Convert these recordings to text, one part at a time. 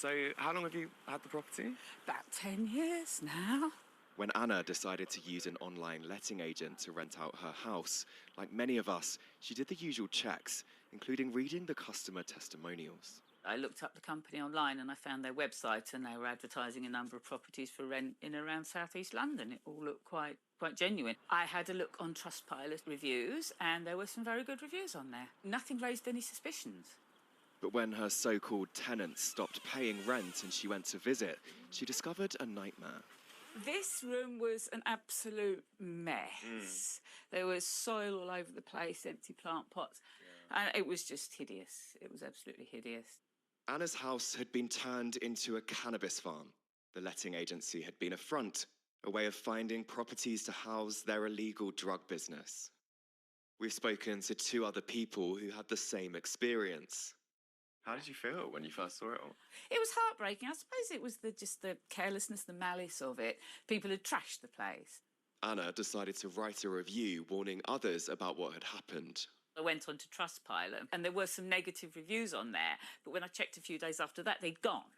So how long have you had the property? About 10 years now. When Anna decided to use an online letting agent to rent out her house, like many of us, she did the usual checks, including reading the customer testimonials. I looked up the company online and I found their website, and they were advertising a number of properties for rent in and around South East London. It all looked quite genuine. I had a look on Trustpilot reviews and there were some very good reviews on there. Nothing raised any suspicions. But when her so-called tenants stopped paying rent and she went to visit, she discovered a nightmare. This room was an absolute mess. There was soil all over the place, empty plant pots, and it was just hideous. It was absolutely hideous. Anna's house had been turned into a cannabis farm. The letting agency had been a front, a way of finding properties to house their illegal drug business. We've spoken to 2 other people who had the same experience. How did you feel when you first saw it all? It was heartbreaking. I suppose it was just the carelessness, the malice of it. People had trashed the place. Anna decided to write a review warning others about what had happened. I went on to Trustpilot and there were some negative reviews on there, but when I checked a few days after that, they'd gone.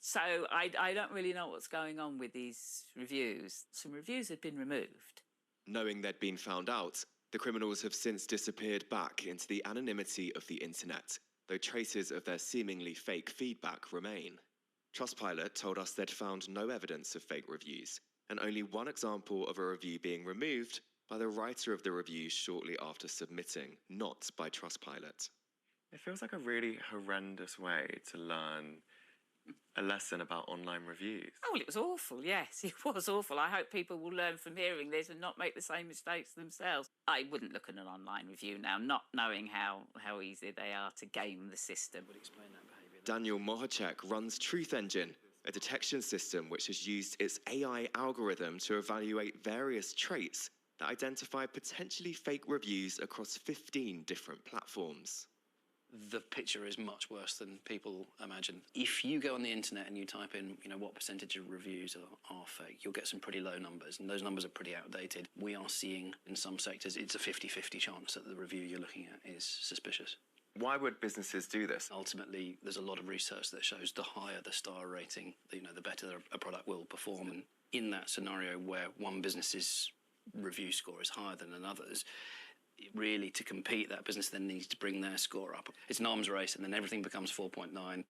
So I don't really know what's going on with these reviews. Some reviews had been removed. Knowing they'd been found out, the criminals have since disappeared back into the anonymity of the internet, though traces of their seemingly fake feedback remain. Trustpilot told us they'd found no evidence of fake reviews, and only one example of a review being removed by the writer of the review shortly after submitting, not by Trustpilot. It feels like a really horrendous way to learn a lesson about online reviews. Oh, well, it was awful, yes, it was awful. I hope people will learn from hearing this and not make the same mistakes themselves. I wouldn't look at an online review now, not knowing how easy they are to game the system. Would explain that behaviour. Daniel Mohacek runs Truth Engine, a detection system which has used its AI algorithm to evaluate various traits that identify potentially fake reviews across 15 different platforms. The picture is much worse than people imagine. If you go on the internet and you type in, what percentage of reviews are fake, you'll get some pretty low numbers, and those numbers are pretty outdated. We are seeing, in some sectors, it's a 50-50 chance that the review you're looking at is suspicious. Why would businesses do this? Ultimately, there's a lot of research that shows the higher the star rating, the better a product will perform. And in that scenario where one business's review score is higher than another's, really, to compete, that business then needs to bring their score up. It's an arms race, and then everything becomes 4.9.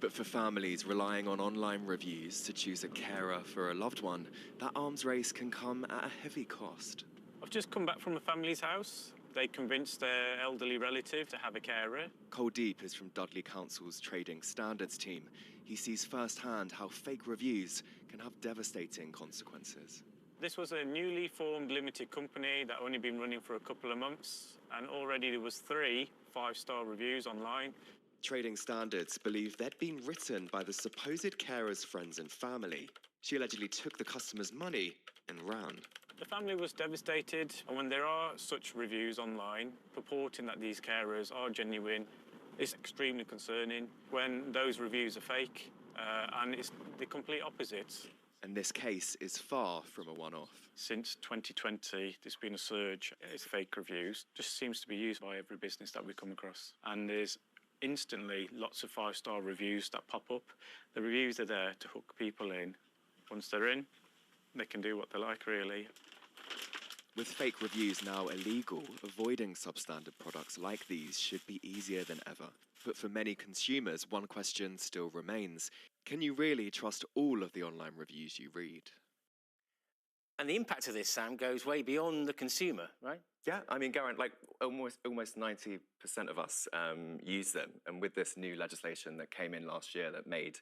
But for families relying on online reviews to choose a carer for a loved one, that arms race can come at a heavy cost. I've just come back from a family's house. They convinced their elderly relative to have a carer. Kuldeep is from Dudley Council's Trading Standards team. He sees firsthand how fake reviews can have devastating consequences. This was a newly formed limited company that only been running for a couple of months, and already there was 3 5-star reviews online. Trading Standards believe they'd been written by the supposed carer's friends and family. She allegedly took the customer's money and ran. The family was devastated, and when there are such reviews online purporting that these carers are genuine, it's extremely concerning when those reviews are fake, and it's the complete opposite. And this case is far from a one-off. Since 2020, there's been a surge in fake reviews. Just seems to be used by every business that we come across. And there's instantly lots of 5-star reviews that pop up. The reviews are there to hook people in. Once they're in, they can do what they like, really. With fake reviews now illegal, avoiding substandard products like these should be easier than ever. But for many consumers, one question still remains. Can you really trust all of the online reviews you read? And the impact of this, Sam, goes way beyond the consumer, right? Yeah, I mean, Geraint, almost 90% of us use them. And with this new legislation that came in last year that made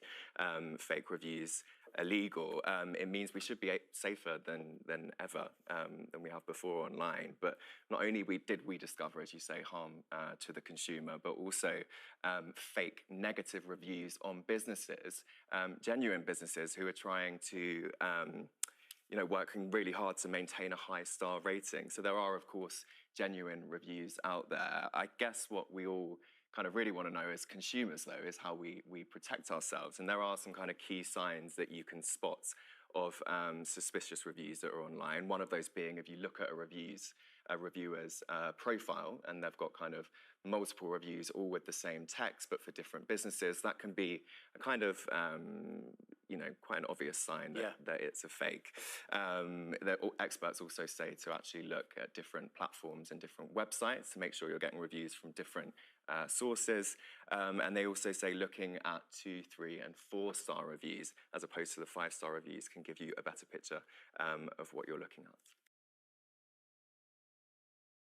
fake reviews illegal, it means we should be safer than ever than we have before online. But not only did we discover, as you say, harm to the consumer, but also fake negative reviews on businesses, genuine businesses who are trying to working really hard to maintain a high star rating. So there are, of course, genuine reviews out there. I guess what we all kind of really want to know as consumers, though, is how we protect ourselves. And there are some kind of key signs that you can spot of suspicious reviews that are online. One of those being if you look at a reviewer's profile and they've got kind of multiple reviews, all with the same text, but for different businesses, that can be a kind of, quite an obvious sign that it's a fake. Experts also say to actually look at different platforms and different websites to make sure you're getting reviews from different sources. And they also say looking at 2, 3, and 4-star reviews as opposed to the 5-star reviews can give you a better picture of what you're looking at.